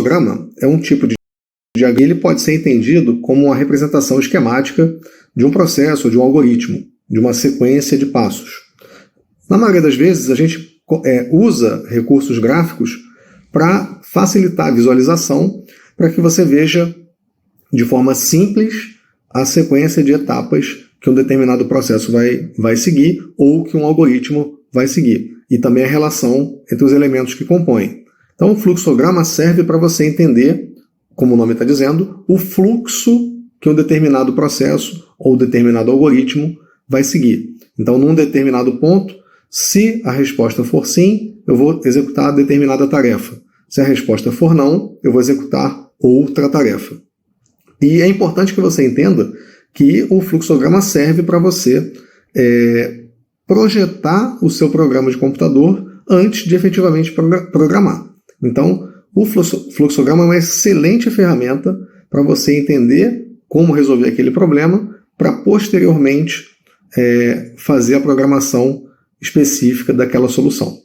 fluxograma é um tipo de diagrama. Ele pode ser entendido como uma representação esquemática de um processo, de um algoritmo, de uma sequência de passos. Na maioria das vezes, a gente usa recursos gráficos para facilitar a visualização, para que você veja de forma simples a sequência de etapas que um determinado processo vai seguir ou que um algoritmo vai seguir. E também a relação entre os elementos que compõem. Então, o fluxograma serve para você entender, como o nome está dizendo, o fluxo que um determinado processo ou determinado algoritmo vai seguir. Então, num determinado ponto, se a resposta for sim, eu vou executar determinada tarefa. Se a resposta for não, eu vou executar outra tarefa. E é importante que você entenda que o fluxograma serve para você projetar o seu programa de computador antes de efetivamente programar. Então, o fluxograma é uma excelente ferramenta para você entender como resolver aquele problema para posteriormente fazer a programação específica daquela solução.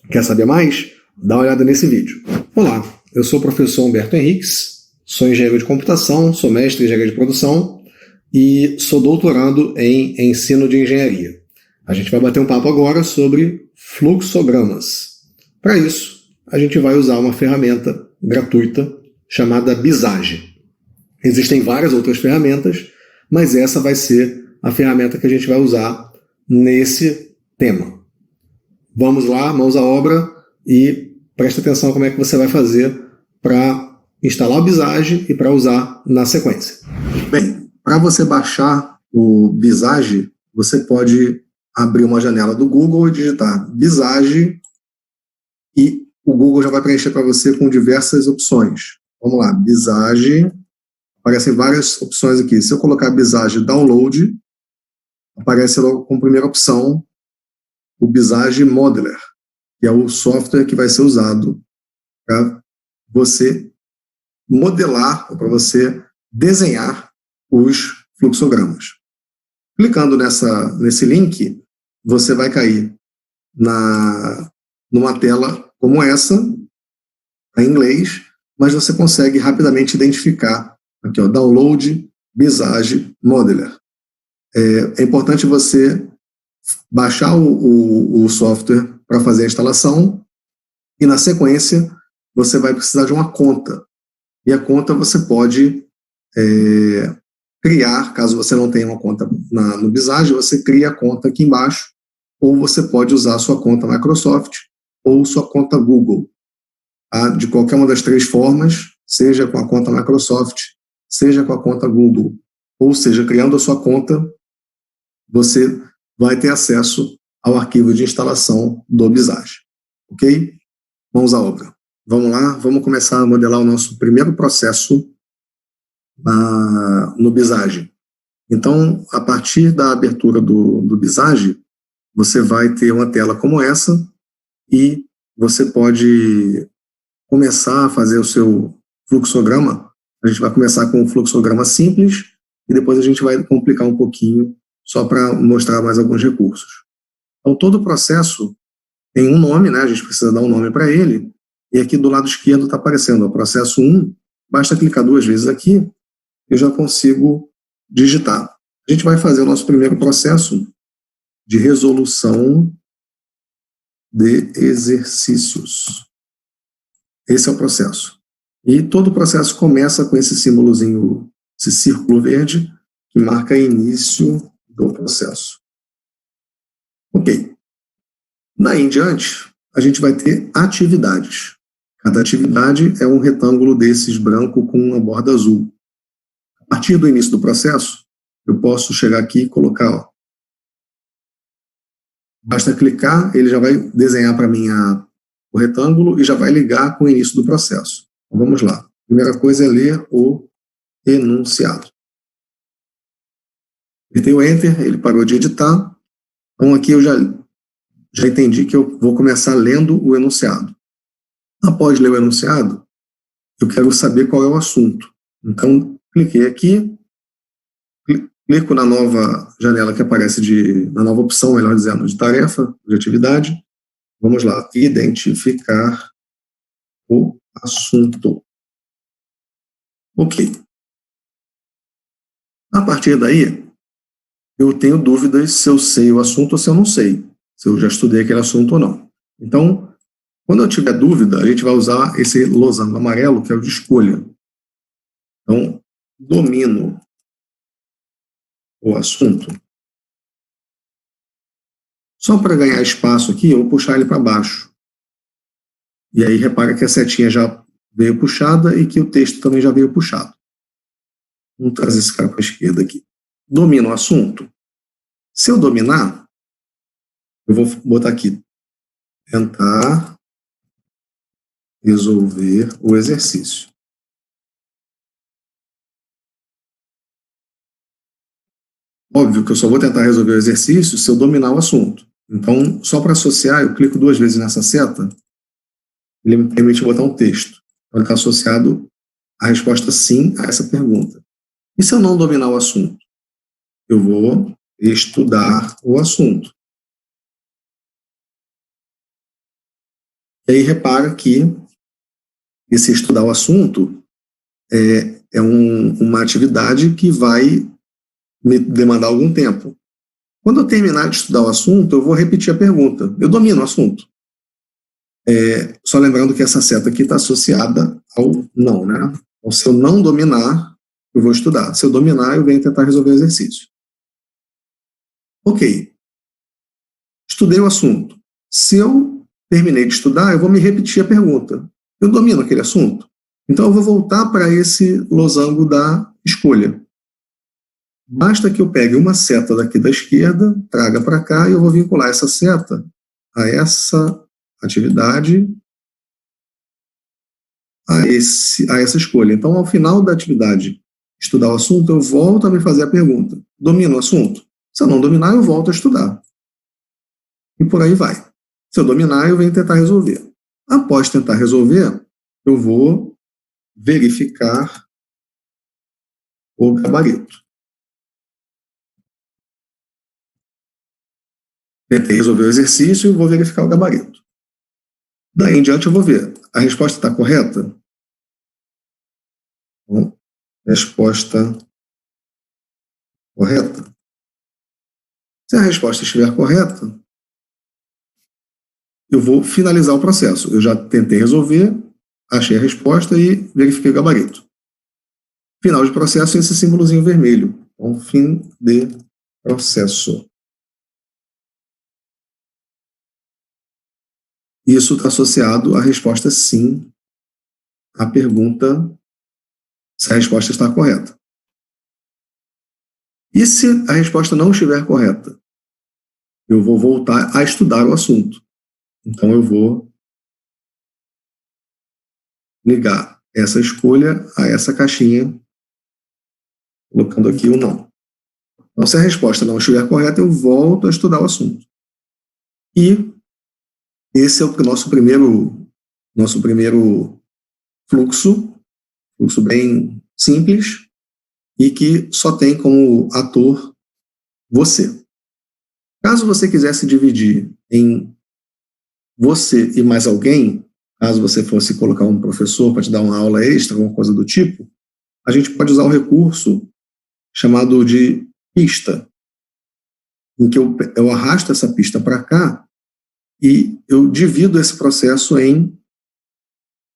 Quer saber mais? Dá uma olhada nesse vídeo. Olá, eu sou o professor Humberto Henriques, sou engenheiro de computação, sou mestre em engenharia de produção e sou doutorando em ensino de engenharia. A gente vai bater um papo agora sobre fluxogramas. Para isso, a gente vai usar uma ferramenta gratuita chamada Visage. Existem várias outras ferramentas, mas essa vai ser a ferramenta que a gente vai usar nesse tema. Vamos lá, mãos à obra e presta atenção como é que você vai fazer para instalar o Visage e para usar na sequência. Bem, para você baixar o Visage, você pode abrir uma janela do Google e digitar Visage e o Google já vai preencher para você com diversas opções. Vamos lá, Visage, aparecem várias opções aqui. Se eu colocar Visage Download, aparece logo como primeira opção o Visage Modeler, que é o software que vai ser usado para você modelar ou para você desenhar os fluxogramas. Clicando nesse link, você vai cair numa tela como essa, em inglês, mas você consegue rapidamente identificar aqui, ó, Download Visage Modeler. É importante você baixar o software para fazer a instalação e, na sequência, você vai precisar de uma conta. E a conta você pode criar, caso você não tenha uma conta no Visage, você cria a conta aqui embaixo, ou você pode usar a sua conta Microsoft ou sua conta Google. De qualquer uma das três formas, seja com a conta Microsoft, seja com a conta Google, ou seja, criando a sua conta, você vai ter acesso ao arquivo de instalação do Visage. Ok? Vamos à obra. Vamos lá, vamos começar a modelar o nosso primeiro processo no Visage. Então, a partir da abertura do Visage, você vai ter uma tela como essa e você pode começar a fazer o seu fluxograma. A gente vai começar com um fluxograma simples e depois a gente vai complicar um pouquinho só para mostrar mais alguns recursos. Então, todo o processo tem um nome, né? A gente precisa dar um nome para ele, e aqui do lado esquerdo está aparecendo o processo 1, basta clicar 2 vezes aqui, eu já consigo digitar. A gente vai fazer o nosso primeiro processo de resolução de exercícios. Esse é o processo. E todo o processo começa com esse símbolozinho, esse círculo verde, que marca início do processo. Ok. Daí em diante, a gente vai ter atividades. Cada atividade é um retângulo desses branco com uma borda azul. A partir do início do processo, eu posso chegar aqui e colocar, ó, basta clicar, ele já vai desenhar para mim o retângulo e já vai ligar com o início do processo. Então, vamos lá. A primeira coisa é ler o enunciado. Apertei o Enter, ele parou de editar. Então aqui eu já entendi que eu vou começar lendo o enunciado. Após ler o enunciado, eu quero saber qual é o assunto. Então, cliquei aqui, clico na nova janela que aparece na nova opção, melhor dizendo, de tarefa, de atividade. Vamos lá, identificar o assunto. Ok. A partir daí, eu tenho dúvidas se eu sei o assunto ou se eu não sei, se eu já estudei aquele assunto ou não. Então, quando eu tiver dúvida, a gente vai usar esse losango amarelo, que é o de escolha. Então, domino o assunto. Só para ganhar espaço aqui, eu vou puxar ele para baixo. E aí, repara que a setinha já veio puxada e que o texto também já veio puxado. Vamos trazer esse cara para a esquerda aqui. Domino o assunto. Se eu dominar, eu vou botar aqui, tentar resolver o exercício. Óbvio que eu só vou tentar resolver o exercício se eu dominar o assunto. Então, só para associar, eu clico 2 vezes nessa seta, ele me permite botar um texto. Então, ele está associado a resposta sim a essa pergunta. E se eu não dominar o assunto? Eu vou estudar o assunto. E aí repara que esse estudar o assunto é uma atividade que vai me demandar algum tempo. Quando eu terminar de estudar o assunto, eu vou repetir a pergunta. Eu domino o assunto. Só lembrando que essa seta aqui está associada ao não, né? Então, se eu não dominar, eu vou estudar. Se eu dominar, eu venho tentar resolver o exercício. Ok. Estudei o assunto. Se eu terminei de estudar, eu vou me repetir a pergunta. Eu domino aquele assunto? Então, eu vou voltar para esse losango da escolha. Basta que eu pegue uma seta daqui da esquerda, traga para cá e eu vou vincular essa seta a essa atividade, a essa escolha. Então, ao final da atividade, estudar o assunto, eu volto a me fazer a pergunta: domino o assunto? Se eu não dominar, eu volto a estudar. E por aí vai. Se eu dominar, eu venho tentar resolver. Após tentar resolver, eu vou verificar o gabarito. Tentei resolver o exercício e vou verificar o gabarito. Daí em diante eu vou ver, a resposta está correta? Bom, resposta correta. Se a resposta estiver correta, eu vou finalizar o processo. Eu já tentei resolver, achei a resposta e verifiquei o gabarito. Final de processo, esse símbolozinho vermelho. Então, fim de processo. Isso está associado à resposta sim à pergunta se a resposta está correta. E se a resposta não estiver correta? Eu vou voltar a estudar o assunto. Então, eu vou ligar essa escolha a essa caixinha, colocando aqui o não. Então, se a resposta não estiver correta, eu volto a estudar o assunto. E esse é o nosso primeiro fluxo bem simples e que só tem como ator você. Caso você quisesse dividir em você e mais alguém, caso você fosse colocar um professor para te dar uma aula extra, alguma coisa do tipo, a gente pode usar um recurso chamado de pista, em que eu arrasto essa pista para cá e eu divido esse processo em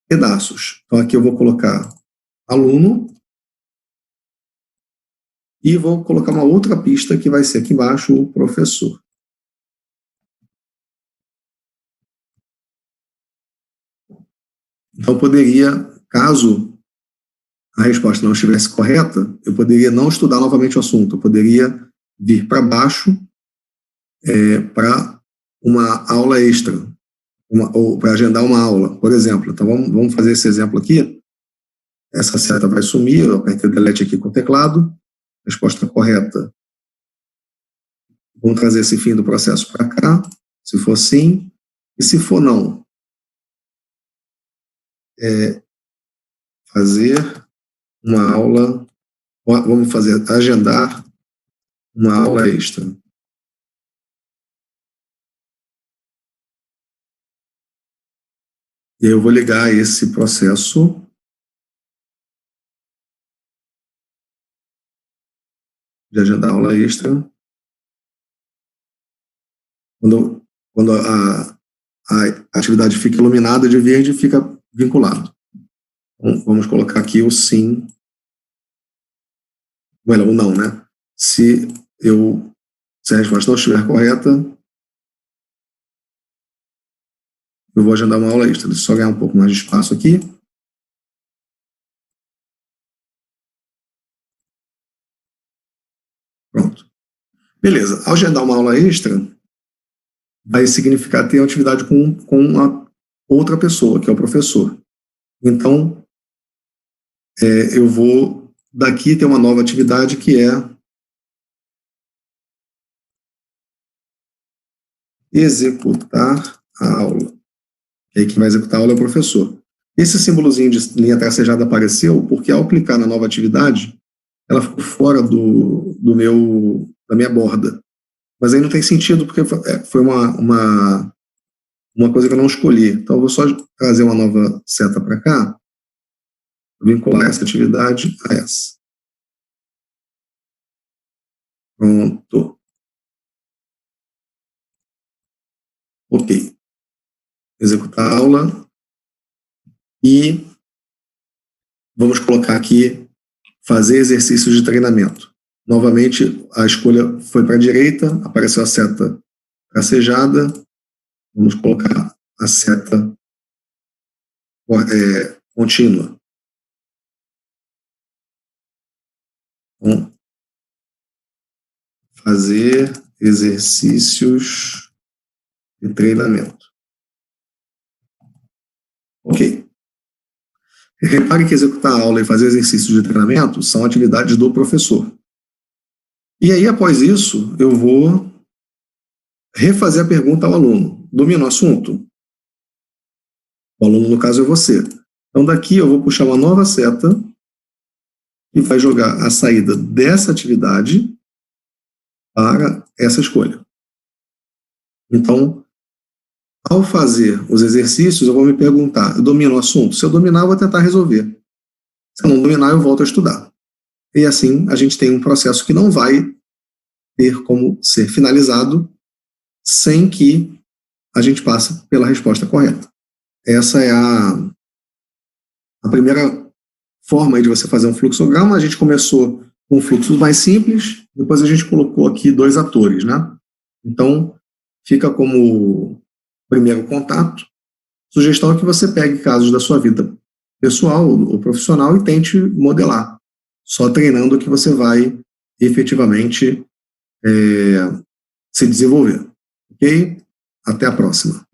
pedaços. Então aqui eu vou colocar aluno e vou colocar uma outra pista que vai ser aqui embaixo o professor. Então eu poderia, caso a resposta não estivesse correta, eu poderia não estudar novamente o assunto, eu poderia vir para baixo para uma aula extra, ou para agendar uma aula, por exemplo. Então vamos fazer esse exemplo aqui. Essa seta vai sumir, eu apertei delete aqui com o teclado, resposta correta. Vamos trazer esse fim do processo para cá, se for sim, e se for não, fazer uma aula, vamos agendar uma aula extra. E eu vou ligar esse processo de agendar aula extra. Quando a atividade fica iluminada de verde, fica vinculado. Então, vamos colocar aqui o sim, o não, né? Se a resposta não estiver correta, eu vou agendar uma aula extra. Deixa eu só ganhar um pouco mais de espaço aqui. Pronto. Beleza. Ao agendar uma aula extra, vai significar ter atividade com uma outra pessoa, que é o professor. Então, eu vou daqui ter uma nova atividade que é executar a aula. E aí quem vai executar a aula é o professor. Esse símbolozinho de linha tracejada apareceu porque ao clicar na nova atividade, ela ficou fora da minha borda. Mas aí não tem sentido porque foi uma coisa que eu não escolhi. Então eu vou só trazer uma nova seta para cá, vincular essa atividade a essa. Pronto. Ok. Executar a aula. E vamos colocar aqui fazer exercícios de treinamento. Novamente, a escolha foi para a direita, apareceu a seta tracejada. Vamos colocar a seta contínua. Então, fazer exercícios de treinamento. Ok. Repare que executar a aula e fazer exercícios de treinamento são atividades do professor. E aí, após isso, eu vou refazer a pergunta ao aluno. Domina o assunto? O aluno, no caso, é você. Então, daqui eu vou puxar uma nova seta e vai jogar a saída dessa atividade para essa escolha. Então, ao fazer os exercícios, eu vou me perguntar, eu domino o assunto? Se eu dominar, eu vou tentar resolver. Se eu não dominar, eu volto a estudar. E assim, a gente tem um processo que não vai ter como ser finalizado sem que a gente passe pela resposta correta. Essa é a primeira forma de você fazer um fluxograma. A gente começou com fluxos mais simples, depois a gente colocou aqui 2 atores, né? Então, fica como primeiro contato. Sugestão é que você pegue casos da sua vida pessoal ou profissional e tente modelar. Só treinando que você vai efetivamente se desenvolver. Ok? Até a próxima.